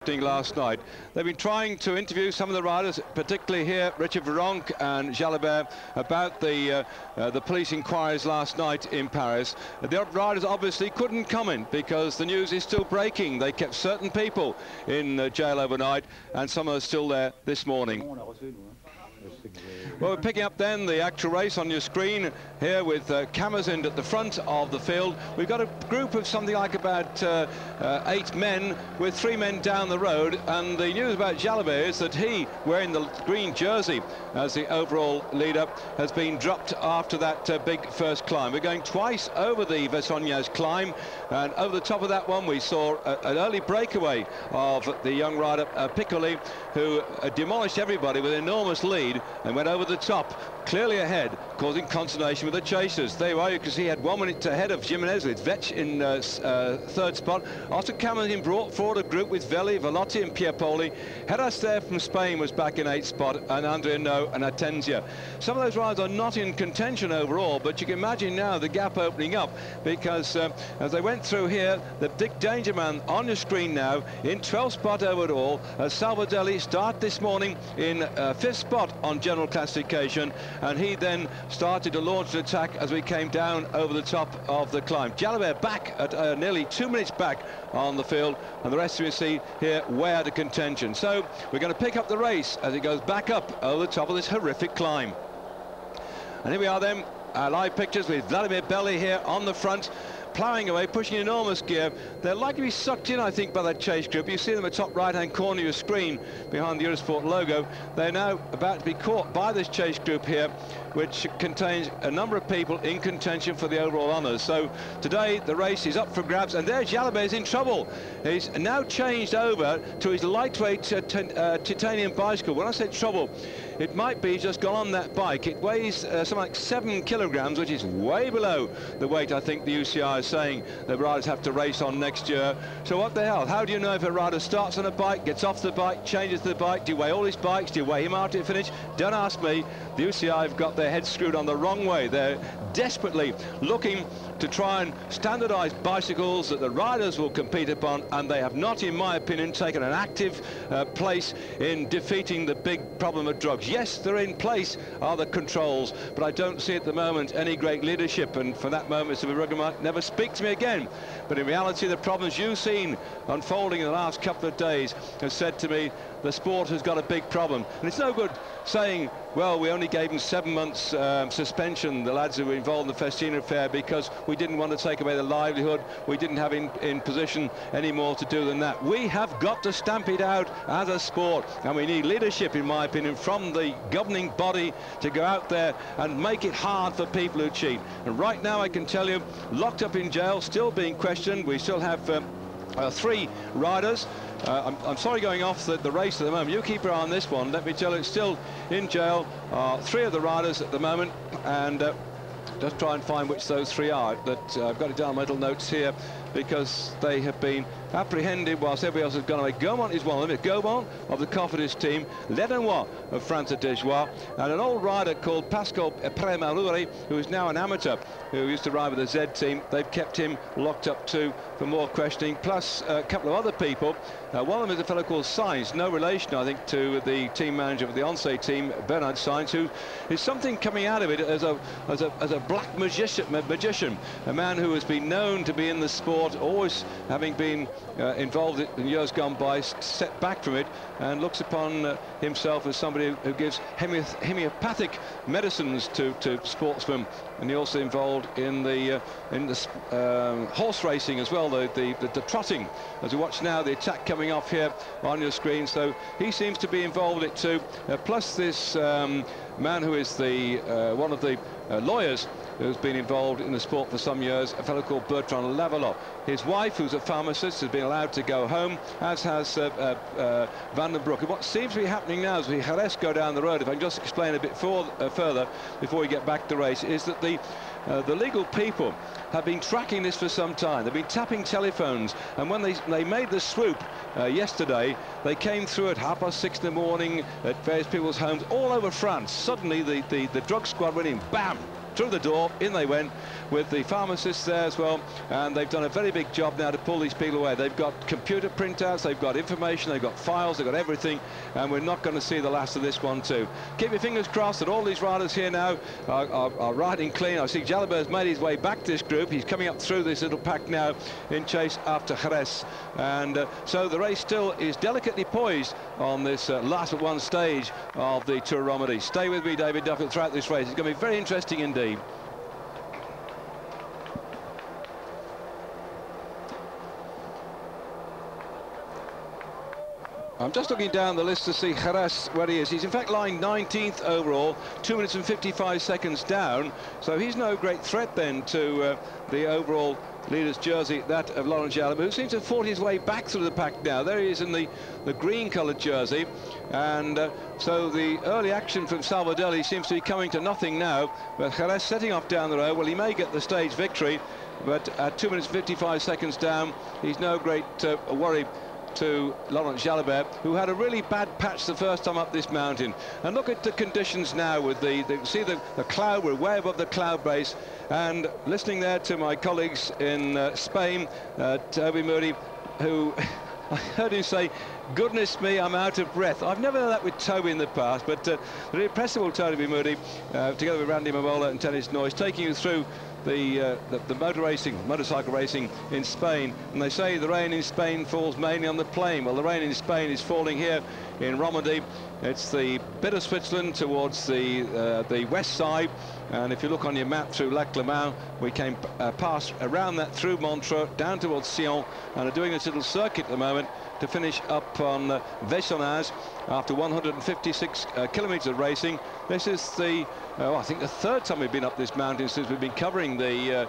happening last night. They've been trying to interview some of the riders, particularly here, Richard Virenque and Jalabert, about the police inquiries last night in Paris. The riders obviously couldn't comment because the news is still breaking. They kept certain people in jail overnight, and some are still there this morning. Well, we're picking up then the actual race on your screen here with cameras in at the front of the field. We've got a group of something like about 8 men with 3 men down the road, and the news about Jalabert is that he, wearing the green jersey as the overall leader, has been dropped after that big first climb. We're going twice over the Veysonnaz climb, and over the top of that one we saw an early breakaway of the young rider Piccoli, who demolished everybody with an enormous lead and went over the top, clearly ahead, causing consternation with the chasers. There you are, you can see he had 1 minute ahead of Jimenez with Vetch in 3rd spot. After Cameron brought forward a group with Velli, Velotti and Pierpoli. Heras there from Spain was back in 8th spot, and Andrea No and Atenzia. Some of those riders are not in contention overall, but you can imagine now the gap opening up, because as they went through here, the big danger man on your screen now in 12th spot over it all. Salvadelli start this morning in 5th spot on general classification, and he then started to launch an attack as we came down over the top of the climb. Jalabert back at nearly 2 minutes back on the field, and the rest of you see here way out of contention. So we're going to pick up the race as it goes back up over the top of this horrific climb. And here we are then, live pictures with Vladimir Belli here on the front, ploughing away, pushing enormous gear. They're likely to be sucked in, I think, by that chase group. You see them at the top right-hand corner of your screen behind the Eurosport logo. They're now about to be caught by this chase group here, which contains a number of people in contention for the overall honours. So today the race is up for grabs, and there Jalabert is in trouble. He's now changed over to his lightweight titanium bicycle. When I say trouble, it might be just gone on that bike. It weighs something like 7 kilograms, which is way below the weight I think the UCI is saying the riders have to race on next year. So what the hell? How do you know if a rider starts on a bike, gets off the bike, changes the bike? Do you weigh all his bikes? Do you weigh him after the finish? Don't ask me. The UCI have got their heads screwed on the wrong way. They're desperately looking to try and standardise bicycles that the riders will compete upon, and they have not, in my opinion, taken an active place in defeating the big problem of drugs. Yes, they're in place, are the controls, but I don't see at the moment any great leadership, and for that moment Mr. Virenque might never speak to me again. But in reality, the problems you've seen unfolding in the last couple of days have said to me the sport has got a big problem. And it's no good saying, well, we only gave them 7 months suspension, the lads who were involved in the Festina affair, because we didn't want to take away their livelihood. We didn't have in position any more to do than that. We have got to stamp it out as a sport, and we need leadership, in my opinion, from the governing body to go out there and make it hard for people who cheat. And right now, I can tell you, locked up in jail, still being questioned. We still have 3 riders. I'm sorry going off the race at the moment. You keep your eye on this one. Let me tell you, it's still in jail. 3 of the riders at the moment, and just try and find which those 3 are. That I've got it down on my little notes here, because they have been apprehended whilst everybody else has gone away. Gaumont is one of them. It's Gaumont of the Cofidis team, Ledenois of France Dejois, and an old rider called Pascal Premaruri, who is now an amateur, who used to ride with the Z team. They've kept him locked up too for more questioning, plus a couple of other people. One of them is a fellow called Sainz, no relation, I think, to the team manager of the Ante team, Bernard Sainz, who is something coming out of it as a black magician, a man who has been known to be in the sport, always having been involved in years gone by, set back from it, and looks upon himself as somebody who gives homeopathic medicines to sportsmen. And he also involved in the horse racing as well, the trotting, as we watch now the attack coming off here on your screen. So he seems to be involved in it too, plus this man who is the one of the lawyers who's been involved in the sport for some years, a fellow called Bertrand Lavalot. His wife, who's a pharmacist, has been allowed to go home, as has Van den Broek. And what seems to be happening now as we Hace go down the road, if I can just explain a bit further before we get back to the race, is that the legal people have been tracking this for some time. They've been tapping telephones, and when they made the swoop yesterday, they came through at 6:30 in the morning at various people's homes all over France. Suddenly the drug squad went in, bam, through the door, in they went, with the pharmacists there as well, and they've done a very big job now to pull these people away. They've got computer printouts, they've got information, they've got files, they've got everything, and we're not going to see the last of this one too. Keep your fingers crossed that all these riders here now are riding clean. I see Jaliber's made his way back to this group. He's coming up through this little pack now in chase after Hace, and so the race still is delicately poised on this last but one stage of the Tour Romandie. Stay with me, David Duffield, throughout this race. It's going to be very interesting indeed. I'm just looking down the list to see Hace where he is. He's in fact lying 19th overall, 2 minutes and 55 seconds down, so he's no great threat then to the overall leader's jersey, that of Laurent Jalabert, who seems to have fought his way back through the pack now. There he is in the green coloured jersey, and so the early action from Salvadelli seems to be coming to nothing now, but Hace setting off down the road. Well, he may get the stage victory, but at 2 minutes 55 seconds down, he's no great worry to Laurent Jalabert, who had a really bad patch the first time up this mountain. And look at the conditions now with see the cloud. We're way above the cloud base, and listening there to my colleagues in Spain, Toby Moody, who I heard him say, "Goodness me, I'm out of breath." I've never done that with Toby in the past, but the impressive Toby Moody, together with Randy Mamola and Tennis Noise, taking you through the motorcycle racing in Spain. And they say the rain in Spain falls mainly on the plain. Well, the rain in Spain is falling here in Romandie. It's the bit of Switzerland towards the west side, and if you look on your map through Lac Le Mans, we came past around that through Montreux down towards Sion, and are doing this little circuit at the moment to finish up on Veysonnaz after 156 kilometres of racing. This is I think the third time we've been up this mountain since we've been covering the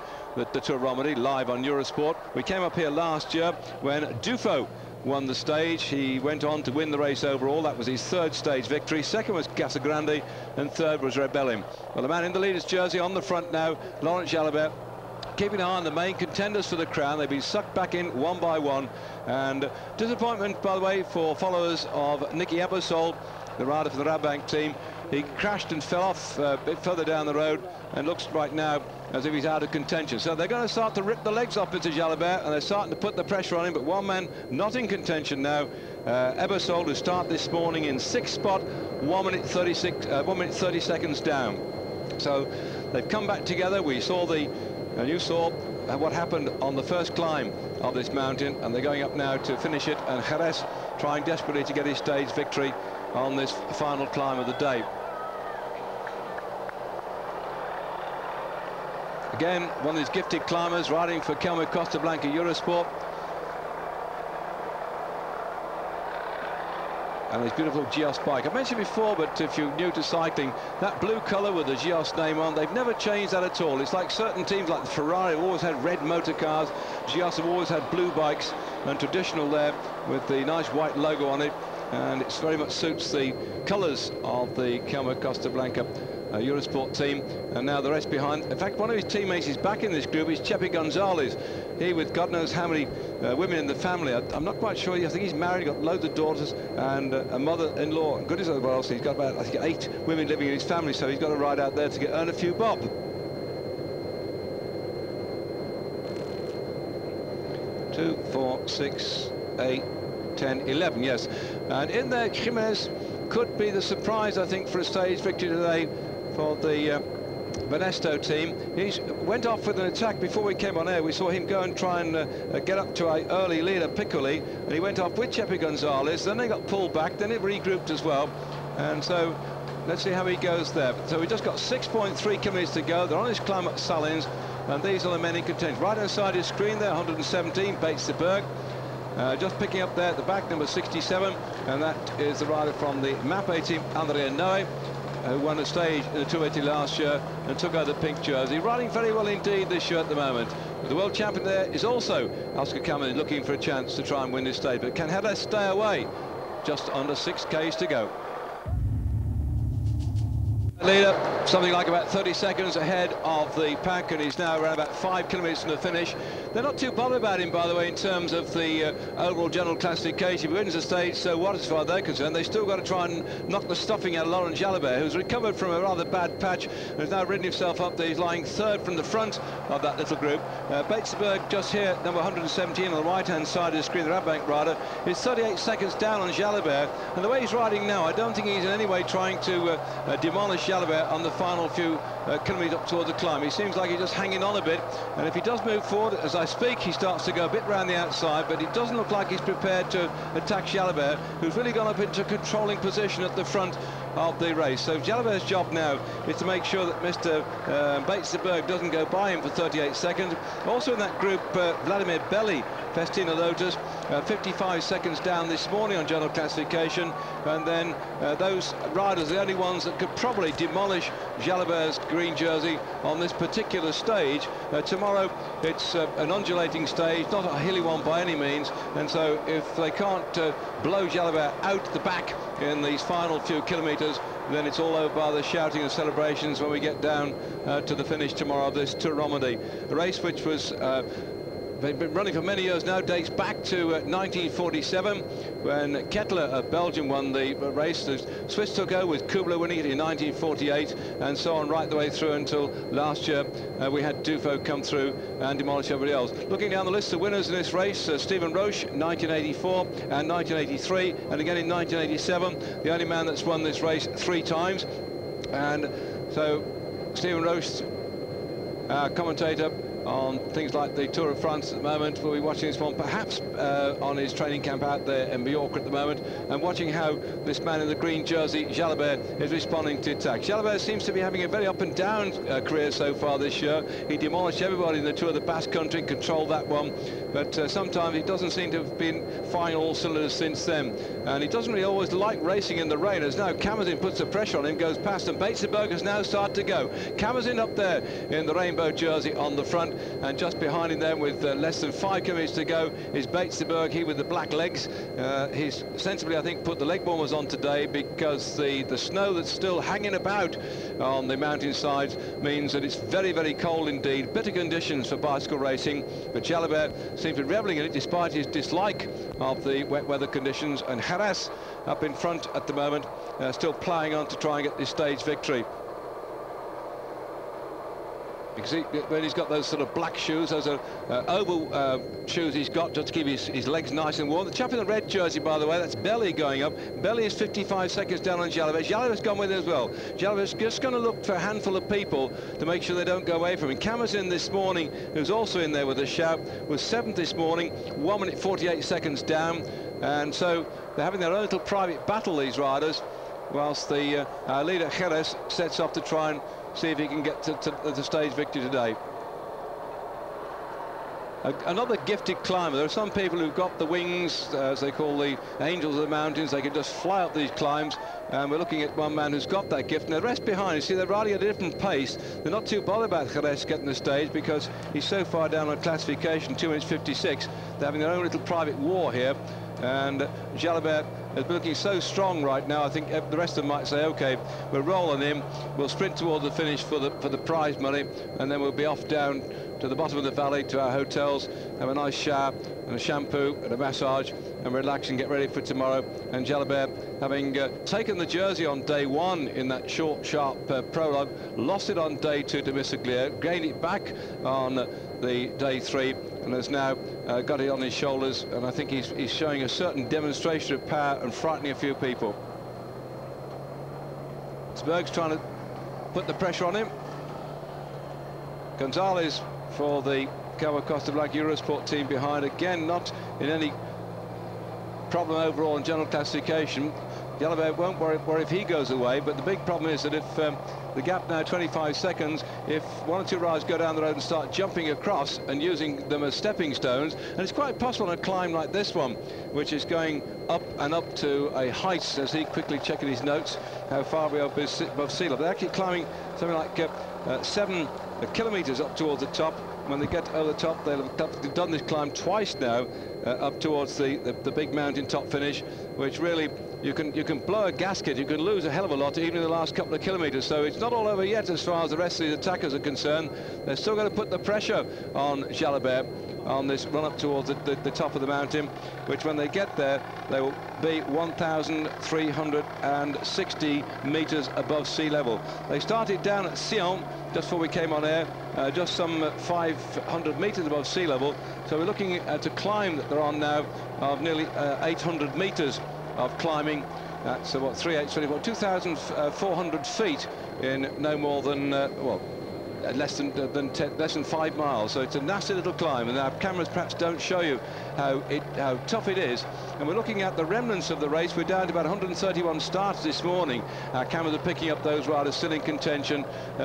Tour Romandie live on Eurosport. We came up here last year when Dufo won the stage. He went on to win the race overall. That was his third stage victory. Second was Casagrande, and third was Rebellin. Well, the man in the leader's jersey on the front now, Laurent Jalabert, keeping an eye on the main contenders for the crown. They've been sucked back in one by one, and disappointment, by the way, for followers of Nicky Ebersol, the rider for the Rabank team. He crashed and fell off a bit further down the road, and looks right now as if he's out of contention. So they're going to start to rip the legs off Mr. Jalabert, and they're starting to put the pressure on him. But one man not in contention now, Ebersol, who started this morning in 6th spot, 1 minute 30 seconds down. So they've come back together. We saw and you saw what happened on the first climb of this mountain, and they're going up now to finish it, and Hace trying desperately to get his stage victory on this final climb of the day. Again, one of these gifted climbers riding for Kelme Costa Blanca Eurosport. And his beautiful Gios bike. I mentioned before, but if you're new to cycling, that blue colour with the Gios name on, they've never changed that at all. It's like certain teams like the Ferrari have always had red motor cars. Gios have always had blue bikes, and traditional there with the nice white logo on it. And it very much suits the colours of the Kelme Costa Blanca Eurosport team. And now the rest behind. In fact, one of his teammates is back in this group. Is Chepi Gonzalez. He, with God knows how many women in the family. I'm not quite sure. I think he's married, got loads of daughters, and a mother-in-law. Goodness knows what else. He's got about, I think, 8 women living in his family, so he's got to ride out there to earn a few bob. Two, 4, 6, 8, 10, 11, yes. And in there, Jimenez could be the surprise, I think, for a stage victory today for the Benesto team. He went off with an attack before we came on air. We saw him go and try and get up to an early leader, Piccoli, and he went off with Chepi Gonzalez. Then they got pulled back, then it regrouped as well. And so let's see how he goes there. So we just got 6.3 kilometres to go. They're on his climb up Salins, and these are the men in contention. Right outside his screen there, 117, Bates de Berg. Just picking up there at the back, number 67, and that is the rider from the MAPE team, Andrea Noe, who won a stage in the Tour Italy last year and took out the pink jersey. Riding very well indeed this year at the moment. But the world champion there is also Oscar Sevilla, looking for a chance to try and win this stage. But can Hace stay away? Just under 6Ks to go. Leader, something like about 30 seconds ahead of the pack, and he's now around about 5 kilometres from the finish. They're not too bothered about him, by the way, in terms of the overall general classification. If he wins the stage, so what, as far as they're concerned. They still got to try and knock the stuffing out of Laurent Jalabert, who's recovered from a rather bad patch and has now ridden himself up there. He's lying third from the front of that little group. Beysonnaz just here, number 117 on the right-hand side of the screen, the Rabank rider, is 38 seconds down on Jalabert. And the way he's riding now, I don't think he's in any way trying to demolish Jalabert on the final few kilometres up towards the climb. He seems like he's just hanging on a bit, and if he does move forward, as I speak, he starts to go a bit round the outside, but it doesn't look like he's prepared to attack Jalabert, who's really gone up into a controlling position at the front of the race. So Jalabert's job now is to make sure that Mr. Beysonnaz doesn't go by him for 38 seconds. Also in that group, Vladimir Belli, Festina Lotus, 55 seconds down this morning on general classification, and then those riders are the only ones that could probably demolish Jalabert's green jersey on this particular stage. Tomorrow it's an undulating stage, not a hilly one by any means, and so if they can't blow Jalabert out the back in these final few kilometres, then it's all over by the shouting and celebrations when we get down to the finish tomorrow of this Tour Romandie, a race which was they've been running for many years now, dates back to 1947 when Kettler of Belgium won the race. The Swiss took over with Kubler winning it in 1948, and so on right the way through until last year we had Dufo come through and demolish everybody else. Looking down the list of winners in this race, Stephen Roche 1984 and 1983, and again in 1987, the only man that's won this race 3 times. And so Stephen Roche, our commentator on things like the Tour of France at the moment, we'll be watching this one perhaps on his training camp out there in Mallorca at the moment, and watching how this man in the green jersey, Jalabert, is responding to attack. Jalabert seems to be having a very up and down career so far this year. He demolished everybody in the Tour of the Basque Country, controlled that one, but sometimes he doesn't seem to have been firing all cylinders since then, and he doesn't really always like racing in the rain. As now Kamazin puts the pressure on him, goes past, and Beysonnaz has now started to go. Kamazin up there in the rainbow jersey on the front, and just behind him then with less than 5 kilometres to go is Beysonnaz, he with the black legs. He's sensibly, I think, put the leg warmers on today, because the snow that's still hanging about on the mountainsides means that it's very, very cold indeed. Bitter conditions for bicycle racing, but Jalabert seems to be reveling in it despite his dislike of the wet weather conditions, and Hace up in front at the moment, still ploughing on to try and get this stage victory. You can see when he's got those sort of black shoes, those are oval shoes he's got just to keep his legs nice and warm. The chap in the red jersey, by the way, that's Belli going up. Belli is 55 seconds down on Jalabert. Jalabert's gone with it as well. Jalabert's just going to look for a handful of people to make sure they don't go away from him. Kamazin this morning, who's also in there with a shout, was 7th this morning, 1 minute 48 seconds down, and so they're having their own little private battle, these riders, whilst the leader Jerez sets off to try and see if he can get to the stage victory today. Another gifted climber. There are some people who've got the wings, as they call the angels of the mountains. They can just fly up these climbs, and we're looking at one man who's got that gift, and the rest behind, you see, they're riding at a different pace. They're not too bothered about Jerez getting the stage, because he's so far down on classification, 2 minutes 56. They're having their own little private war here, and Jalabert is looking so strong right now. I think the rest of them might say, okay, we're rolling him, we'll sprint towards the finish for the prize money, and then we'll be off down to the bottom of the valley to our hotels, have a nice shower and a shampoo and a massage, and relax and get ready for tomorrow. And Jalabert, having taken the jersey on day 1 in that short, sharp prologue, lost it on day 2 to Missaglier, gained it back on the day 3, and has now got it on his shoulders, and I think he's showing a certain demonstration of power and frightening a few people. Sberg's trying to put the pressure on him. Gonzalez for the Cabo Costa Blanca Eurosport team behind, again not in any problem overall in general classification. Jalabert won't worry if he goes away, but the big problem is that if the gap now 25 seconds, if 1 or 2 riders go down the road and start jumping across and using them as stepping stones, and it's quite possible on a climb like this one, which is going up and up to a height, as he quickly checking his notes, how far we are above sea level. They're actually climbing something like 7 kilometres up towards the top. When they get over the top, they've done this climb twice now, up towards the big mountain top finish, which really you can blow a gasket, you can lose a hell of a lot even in the last couple of kilometres. So it's not all over yet as far as the rest of these attackers are concerned. They're still going to put the pressure on Jalabert, on this run up towards the top of the mountain, which when they get there, they will be 1,360 meters above sea level. They started down at Sion just before we came on air, just some 500 meters above sea level. So we're looking at a climb that they're on now of nearly 800 meters of climbing. That's what, 3,824, 2,400 feet in no more than well, less than 5 miles. So it's a nasty little climb, and our cameras perhaps don't show you how tough it is. And we're looking at the remnants of the race. We're down to about 131 starts this morning. Our cameras are picking up those riders still in contention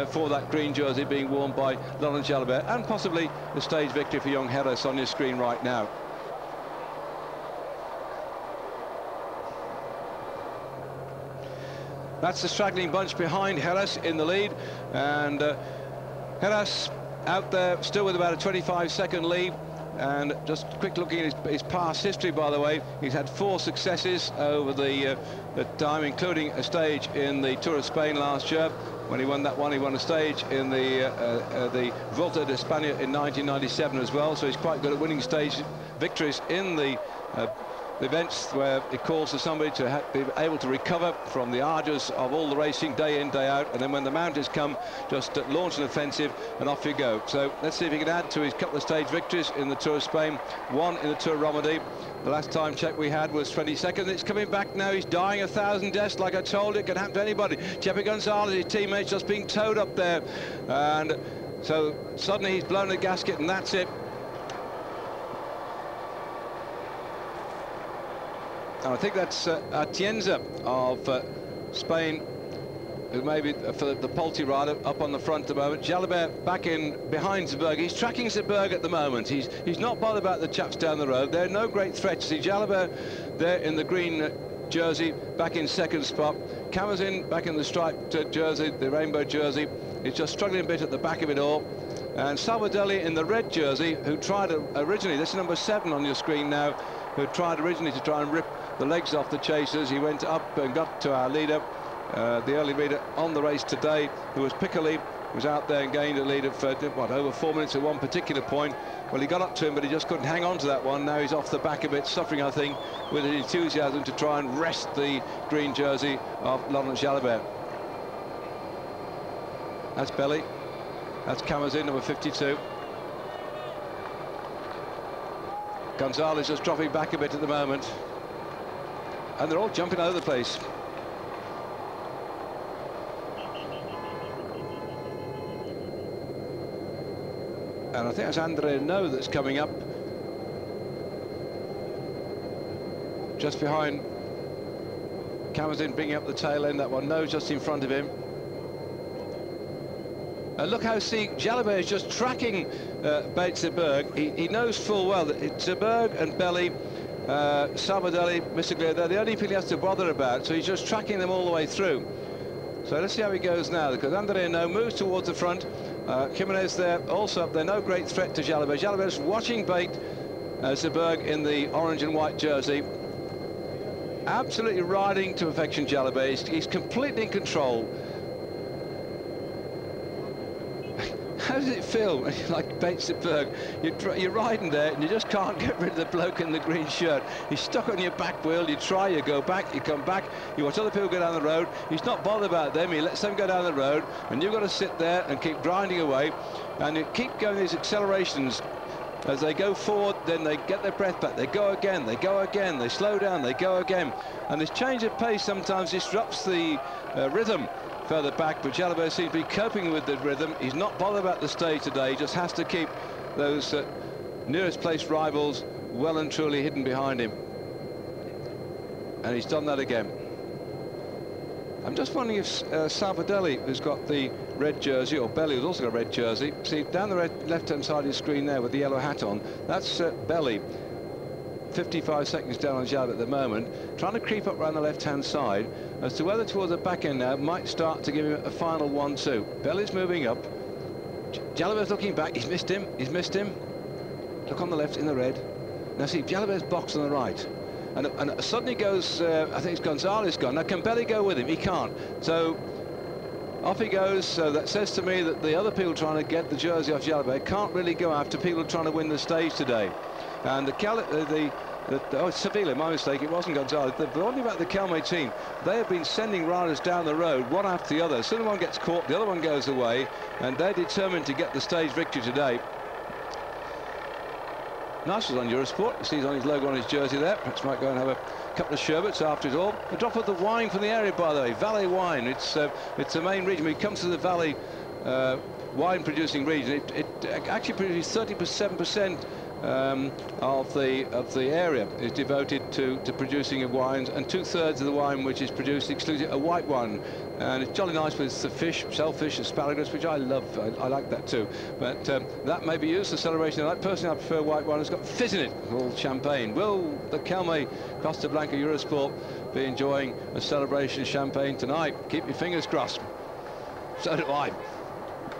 for that green jersey being worn by Laurent Jalabert, and possibly the stage victory for young Hace on your screen right now. That's the straggling bunch behind Hace in the lead, and Hace out there still with about a 25-second lead. And just quick looking at his past history, by the way, he's had 4 successes over the time, including a stage in the Tour of Spain last year. When he won that one, he won a stage in the Volta de España in 1997 as well. So he's quite good at winning stage victories in the events where it calls for somebody to be able to recover from the arduous of all the racing day in, day out, and then when the mountains come, just launch an offensive and off you go. So let's see if he can add to his couple of stage victories in the Tour of Spain, 1 in the Tour of Romandía. The last time check we had was 22nd. It's coming back now. He's dying 1,000 deaths. Like I told you, it can happen to anybody. Chepe Gonzalez, his teammates, just being towed up there, and so suddenly he's blown a gasket, and that's it. And I think that's Atienza of Spain, who may be for the Polti rider up on the front at the moment. Jalabert back in behind Zeberg. He's tracking Zeberg at the moment. He's not bothered about the chaps down the road. They're no great threat. See Jalabert there in the green jersey, back in second spot. Camazin back in the striped jersey, the rainbow jersey. He's just struggling a bit at the back of it all. And Salvadelli in the red jersey, who tried originally, this is number 7 on your screen now, who tried originally to try and rip the legs off the chasers. He went up and got to our leader, the early leader on the race today, who was Piccoli, was out there and gained a lead of what, over 4 minutes at one particular point. Well, he got up to him, but he just couldn't hang on to that one. Now he's off the back a bit, suffering, I think, with his enthusiasm to try and wrest the green jersey of Laurent Jalabert. That's Belly. That's Camazin, number 52. Gonzalez just dropping back a bit at the moment. And they're all jumping all over the place. And I think it's Andre No that's coming up. Just behind Camazin, bringing up the tail end. That one, No just in front of him. Look how Jalabert is just tracking Zeberg. He knows full well that Zeberg and Belly, Salvadelli, Missiglia, they're the only people he has to bother about, so he's just tracking them all the way through. So let's see how he goes now, because Andre No moves towards the front. Jimenez there also up there, no great threat to Jalabert. Jalabert's watching bait Zeberg in the orange and white jersey. Absolutely riding to perfection, Jalabert. He's completely in control. How does it feel when you're like Zeberg? You're riding there and you just can't get rid of the bloke in the green shirt. He's stuck on your back wheel. You try, you go back, you come back, you watch other people go down the road. He's not bothered about them. He lets them go down the road, and you've got to sit there and keep grinding away, and you keep going these accelerations. As they go forward, then they get their breath back. They go again, they go again, they slow down, they go again. And this change of pace sometimes disrupts the rhythm further back, but Jalabert seems to be coping with the rhythm. He's not bothered about the stage today. He just has to keep those nearest place rivals well and truly hidden behind him. And he's done that again. I'm just wondering if Salvadelli, who's got the red jersey, or Belly, who's also got a red jersey, see down the left-hand side of your screen there with the yellow hat on, that's Belly. 55 seconds down on Jalabert at the moment, trying to creep up around the left-hand side as to whether towards the back end now might start to give him a final 1-2. Belly's moving up. Jalabert's looking back. He's missed him. He's missed him. Look on the left in the red. Now see, Jalabert's box on the right. And suddenly goes, I think it's Gonzalez gone. Now can Belly go with him? He can't. So off he goes. So that says to me that the other people trying to get the jersey off Jalabert can't really go after people trying to win the stage today. And Sevilla, my mistake, it wasn't Gonzalez. The one thing about the Kelme team, they have been sending riders down the road one after the other. As soon as one gets caught, the other one goes away, and they're determined to get the stage victory today. Nice was on Eurosport. You see he's on his logo on his jersey there. Perhaps might go and have a couple of sherbets after it all. A drop of the wine from the area, by the way. Valley wine. It's the main region. When it comes to the Valley wine producing region, it actually produces 37% of the area is devoted to producing of wines, and 2/3 of the wine which is produced exclusively a white wine. And it's jolly nice with the fish, shellfish, asparagus, which I love. I like that too. But that may be used for celebration. Personally, I prefer white wine. It's got fizz in it, all champagne. Will the Kelme Costa Blanca Eurosport be enjoying a celebration champagne tonight? Keep your fingers crossed. So do I.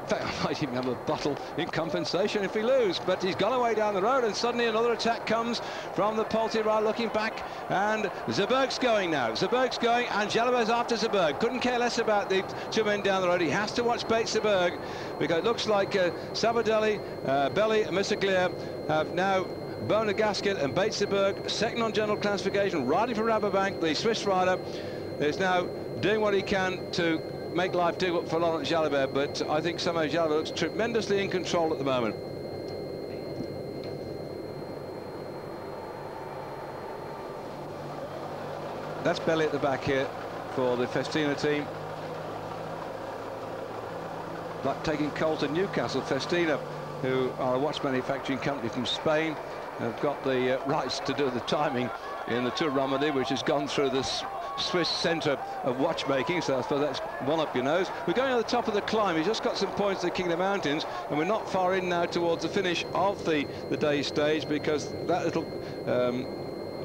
I might even have a bottle in compensation if we lose, but he's gone away down the road, and suddenly another attack comes from the Polte ride, looking back, and Zeberg's going now. Zeberg's going, and Jalabert's after Zeberg. Couldn't care less about the two men down the road. He has to watch Bate Zeberg, because it looks like Sabadelli, Belli and Missaglia have now blown a gasket, and Bate Zeberg, second on general classification, riding for Rabobank. The Swiss rider is now doing what he can to make life difficult for Laurent Jalabert, but I think somehow Jalabert looks tremendously in control at the moment. That's Belli at the back here for the Festina team. Like taking coal to Newcastle. Festina, who are a watch manufacturing company from Spain, have got the rights to do the timing in the Tour Romandie, which has gone through this Swiss centre of watchmaking, so I suppose that's one up your nose. We're going on the top of the climb. He's just got some points to the King of the Mountains, and we're not far in now towards the finish of the day stage, because that little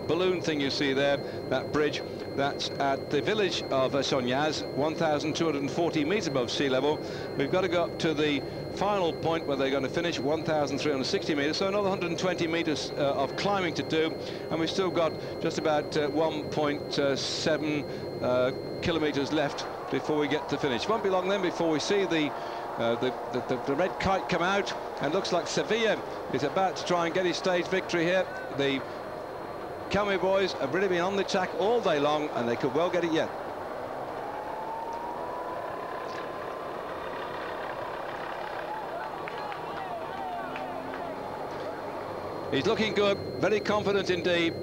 balloon thing you see there, that bridge, that's at the village of Veysonnaz, 1,240 metres above sea level. We've got to go up to the final point where they're going to finish, 1,360 metres, so another 120 metres of climbing to do, and we've still got just about 1.7 kilometres left before we get to finish. Won't be long then before we see the red kite come out, and looks like Sevilla is about to try and get his stage victory here. The Kelme boys have really been on the attack all day long, and they could well get it yet. He's looking good, very confident indeed.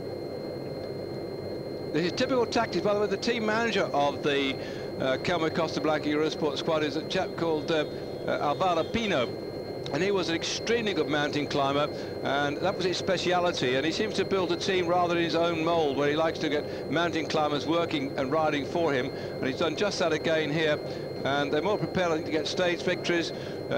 This is typical tactics, by the way. The team manager of the Kelme Costa Blanca Eurosport squad is a chap called Alvaro Pino, and he was an extremely good mountain climber, and that was his speciality. And he seems to build a team rather in his own mould, where he likes to get mountain climbers working and riding for him, and he's done just that again here. And they're more prepared, I think, to get stage victories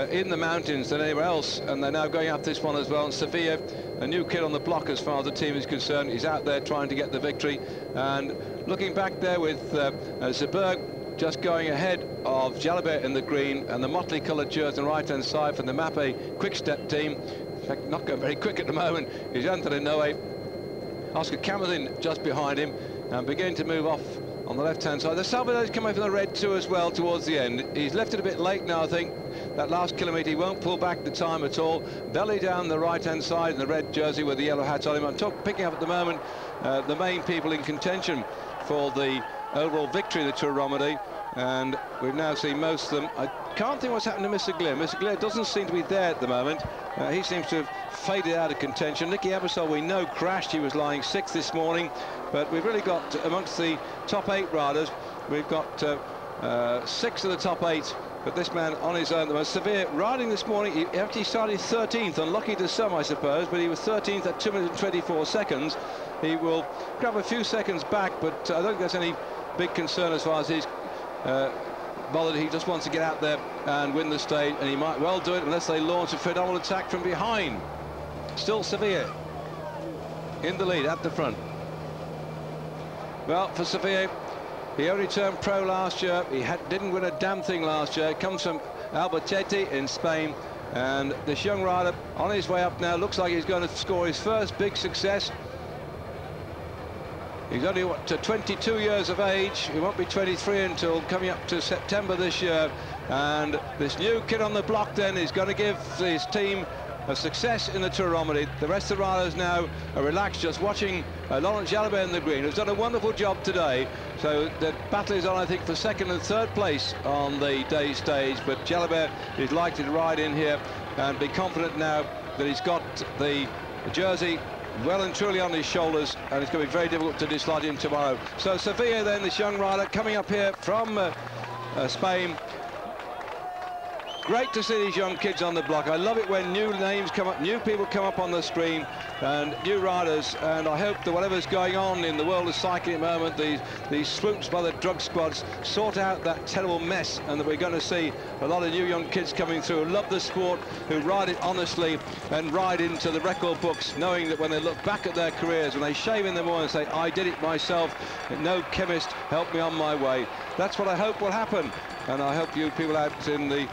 in the mountains than anywhere else, and they're now going after this one as well. And Sevilla, a new kid on the block as far as the team is concerned, he's out there trying to get the victory. And looking back there with Zeberg just going ahead of Jalabert in the green, and the motley coloured jersey on the right-hand side from the Mappe quick-step team. In fact, not going very quick at the moment, is Anthony Noe. Oscar Cameron just behind him, and beginning to move off on the left-hand side. The Salvador's coming from the red too as well towards the end. He's left it a bit late now, I think. That last kilometre, he won't pull back the time at all. Belly down the right-hand side in the red jersey with the yellow hat on him. I'm picking up at the moment the main people in contention for the overall victory of the Tour Romandie, and we've now seen most of them. I can't think what's happened to Missaglia. Missaglia doesn't seem to be there at the moment. He seems to have faded out of contention. Nicky Abersol, we know, crashed. He was lying 6th this morning, but we've really got, amongst the top 8 riders, we've got 6 of the top 8, but this man on his own. The most severe riding this morning. He actually started 13th, unlucky to some, I suppose, but he was 13th at 2 minutes and 24 seconds. He will grab a few seconds back, but I don't think there's any big concern as far as he's bothered. He just wants to get out there and win the stage, and he might well do it unless they launch a phenomenal attack from behind. Still Sevilla in the lead at the front. Well, for Sevilla, he only turned pro last year. He didn't win a damn thing last year. He comes from Albacete in Spain, and this young rider on his way up now looks like he's going to score his first big success. He's only, what, 22 years of age. He won't be 23 until coming up to September this year. And this new kid on the block then is going to give his team a success in the Tour of Romandie. The rest of the riders now are relaxed, just watching Laurent Jalabert in the green, who's done a wonderful job today. So the battle is on, I think, for second and third place on the day's stage. But Jalabert is likely to ride in here and be confident now that he's got the jersey well and truly on his shoulders, and it's going to be very difficult to dislodge him tomorrow. So Sevilla then, this young rider coming up here from Spain. Great to see these young kids on the block. I love it when new names come up, new people come up on the screen, and new riders. And I hope that whatever's going on in the world of cycling at the moment, these swoops by the drug squads sort out that terrible mess, and that we're going to see a lot of new young kids coming through who love the sport, who ride it honestly and ride into the record books, knowing that when they look back at their careers, when they shave in the morning and say, I did it myself, no chemist helped me on my way. That's what I hope will happen. And I hope you people out in the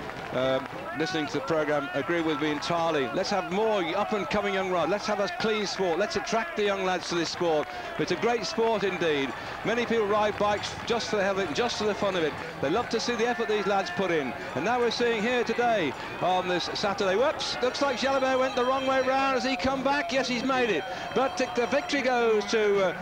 listening to the programme agree with me entirely. Let's have more up-and-coming young riders. Let's have a clean sport. Let's attract the young lads to this sport. It's a great sport indeed. Many people ride bikes just for the hell of it and just for the fun of it. They love to see the effort these lads put in. And now we're seeing here today on this Saturday. Whoops! Looks like Jalabert went the wrong way round. Has he come back? Yes, he's made it. But the victory goes to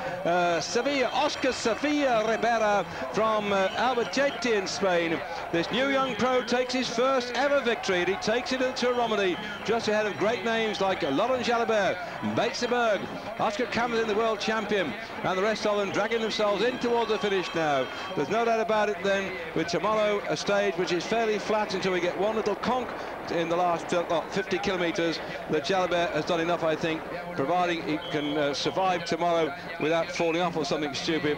Sevilla, Óscar Sevilla Ribera from Albacete in Spain. This new young pro takes his first ever victory, and he takes it into Romandie just ahead of great names like Laurent Jalabert, Veysonnaz, Oscar Sevilla, the world champion, and the rest of them dragging themselves in towards the finish now. There's no doubt about it then, with tomorrow a stage which is fairly flat until we get one little conk in the last 50 kilometres. That Jalabert has done enough, I think, providing he can survive tomorrow without falling off or something stupid.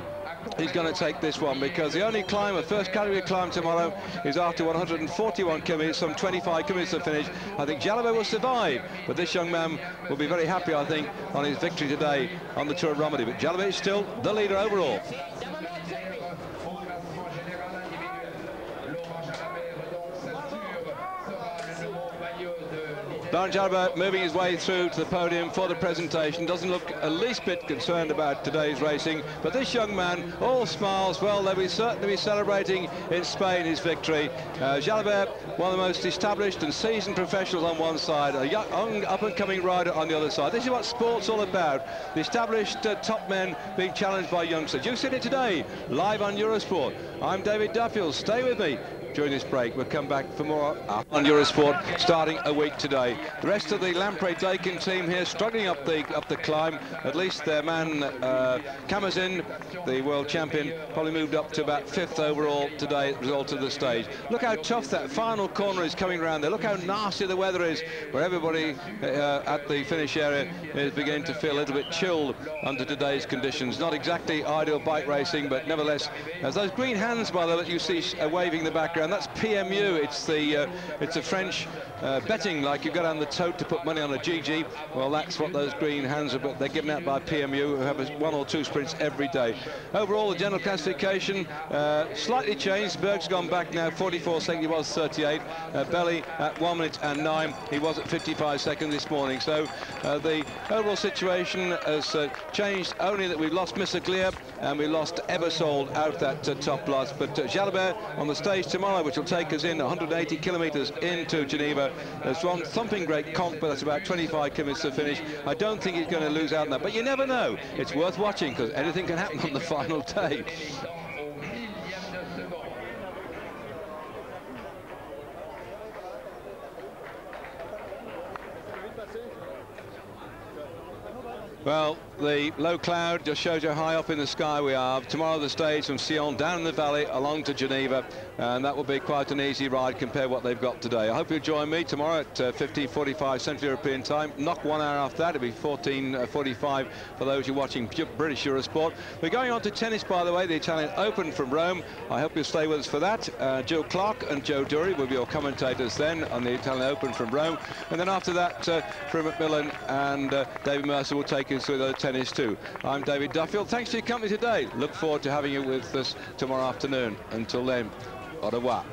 He's going to take this one, because the only climb, a first category climb tomorrow, is after 141 kilometres, some 25 kilometres to finish. I think Jalabert will survive, but this young man will be very happy, I think, on his victory today on the Tour of Romandie. But Jalabert is still the leader overall. Don Jalabert moving his way through to the podium for the presentation. Doesn't look a least bit concerned about today's racing, but this young man, all smiles. Well, they'll certainly be celebrating in Spain his victory. Jalabert, one of the most established and seasoned professionals on one side, a young up-and-coming rider on the other side. This is what sport's all about. The established top men being challenged by youngsters. You've seen it today, live on Eurosport. I'm David Duffield. Stay with me during this break. We'll come back for more on Eurosport starting a week today. The rest of the Lampre-Dakin team here struggling up the climb. At least their man Kamazin, the world champion, probably moved up to about 5th overall today as a result of the stage. Look how tough that final corner is coming around there. Look how nasty the weather is, where everybody at the finish area is beginning to feel a little bit chilled under today's conditions. Not exactly ideal bike racing, but nevertheless, as those green hands, by the way, that you see waving in the background, that's PMU. It's the French betting, like you go down the tote to put money on a GG. Well, that's what those green hands are, but they're given out by PMU, who have 1 or 2 sprints every day. Overall, the general classification slightly changed. Berg's gone back now, 44 seconds, he was 38. Belly at 1 minute and 9, he was at 55 seconds this morning. So the overall situation has changed, only that we've lost Misaglia and we lost Ebersold out that top lot. But Jalabert on the stage tomorrow, which will take us in 180 kilometres into Geneva. There's one thumping great conk, but that's about 25 kilometres to finish. I don't think he's going to lose out on that, but you never know. It's worth watching, because anything can happen on the final day. Well, the low cloud just shows you how high up in the sky we are. Tomorrow the stage from Sion down in the valley along to Geneva, and that will be quite an easy ride compared to what they've got today. I hope you'll join me tomorrow at 15:45 Central European time. Knock 1 hour after that, it'll be 14:45 for those who are watching British Eurosport. We're going on to tennis, by the way, the Italian Open from Rome. I hope you'll stay with us for that. Jill Clark and Joe Dury will be your commentators then on the Italian Open from Rome. And then after that, Prue McMillan and David Mercer will take us through the tennis too. I'm David Duffield. Thanks for your company today. Look forward to having you with us tomorrow afternoon. Until then, au revoir.